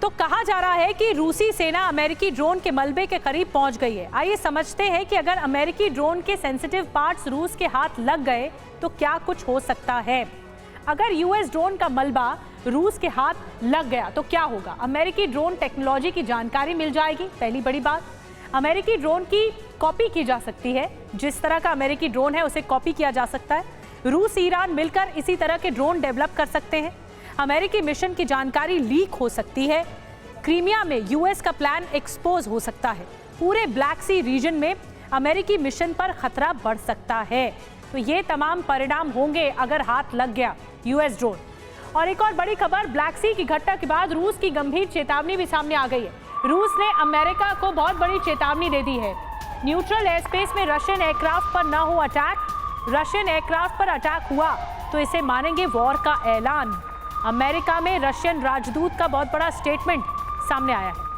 तो कहा जा रहा है कि रूसी सेना अमेरिकी ड्रोन के मलबे के करीब पहुंच गई है। आइए समझते हैं कि अगर अमेरिकी ड्रोन के सेंसिटिव पार्ट्स रूस के हाथ लग गए तो क्या कुछ हो सकता है। अगर यूएस ड्रोन का मलबा रूस के हाथ लग गया तो क्या होगा। अमेरिकी ड्रोन टेक्नोलॉजी की जानकारी मिल जाएगी, पहली बड़ी बात। अमेरिकी ड्रोन की कॉपी की जा सकती है, जिस तरह का अमेरिकी ड्रोन है उसे कॉपी किया जा सकता है। रूस ईरान मिलकर इसी तरह के ड्रोन डेवलप कर सकते हैं। अमेरिकी मिशन की जानकारी लीक हो सकती है। क्रीमिया में यूएस का प्लान एक्सपोज हो सकता है। पूरे ब्लैक सी रीजन में अमेरिकी मिशन पर खतरा बढ़ सकता है। तो ये तमाम परिणाम होंगे अगर हाथ लग गया यूएस ड्रोन। और एक और बड़ी खबर, ब्लैक सी की घटना के बाद रूस की गंभीर चेतावनी भी सामने आ गई है। रूस ने अमेरिका को बहुत बड़ी चेतावनी दे दी है। न्यूट्रल एयर स्पेस में रशियन एयरक्राफ्ट पर न हो अटैक। रशियन एयरक्राफ्ट पर अटैक हुआ तो इसे मानेंगे वॉर का ऐलान। अमेरिका में रशियन राजदूत का बहुत बड़ा स्टेटमेंट सामने आया है।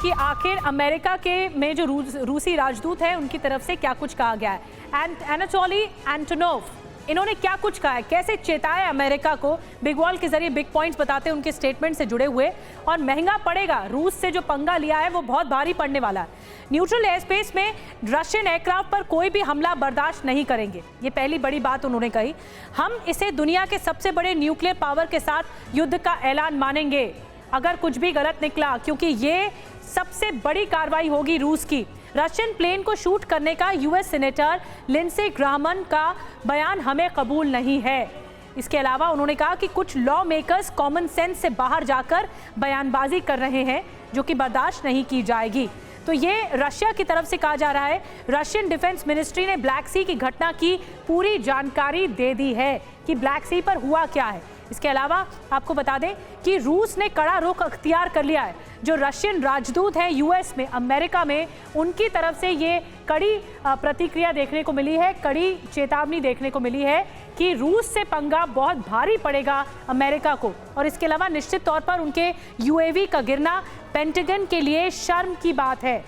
कि आखिर अमेरिका के में जो रूसी राजदूत है उनकी तरफ से क्या कुछ कहा गया है। एनाटोली एंटोनोव, इन्होंने क्या कुछ कहा है, कैसे चेताया अमेरिका को। बिग वॉल के जरिए बिग पॉइंट्स बताते हैं उनके स्टेटमेंट से जुड़े हुए। और महंगा पड़ेगा, रूस से जो पंगा लिया है वो बहुत भारी पड़ने वाला है। न्यूट्रल एयर स्पेस में रशियन एयरक्राफ्ट पर कोई भी हमला बर्दाश्त नहीं करेंगे, ये पहली बड़ी बात उन्होंने कही। हम इसे दुनिया के सबसे बड़े न्यूक्लियर पावर के साथ युद्ध का ऐलान मानेंगे अगर कुछ भी गलत निकला, क्योंकि ये सबसे बड़ी कार्रवाई होगी रूस की। रशियन प्लेन को शूट करने का यूएस सीनेटर लिंडसे ग्राहम का बयान हमें कबूल नहीं है। इसके अलावा उन्होंने कहा कि कुछ लॉ मेकर्स कॉमन सेंस से बाहर जाकर बयानबाजी कर रहे हैं जो कि बर्दाश्त नहीं की जाएगी। तो ये रशिया की तरफ से कहा जा रहा है। रशियन डिफेंस मिनिस्ट्री ने ब्लैक सी की घटना की पूरी जानकारी दे दी है कि ब्लैक सी पर हुआ क्या है। इसके अलावा आपको बता दें कि रूस ने कड़ा रुख अख्तियार कर लिया है। जो रशियन राजदूत हैं यूएस में, अमेरिका में, उनकी तरफ से ये कड़ी प्रतिक्रिया देखने को मिली है, कड़ी चेतावनी देखने को मिली है कि रूस से पंगा बहुत भारी पड़ेगा अमेरिका को। और इसके अलावा निश्चित तौर पर उनके यूएवी का गिरना पेंटागन के लिए शर्म की बात है।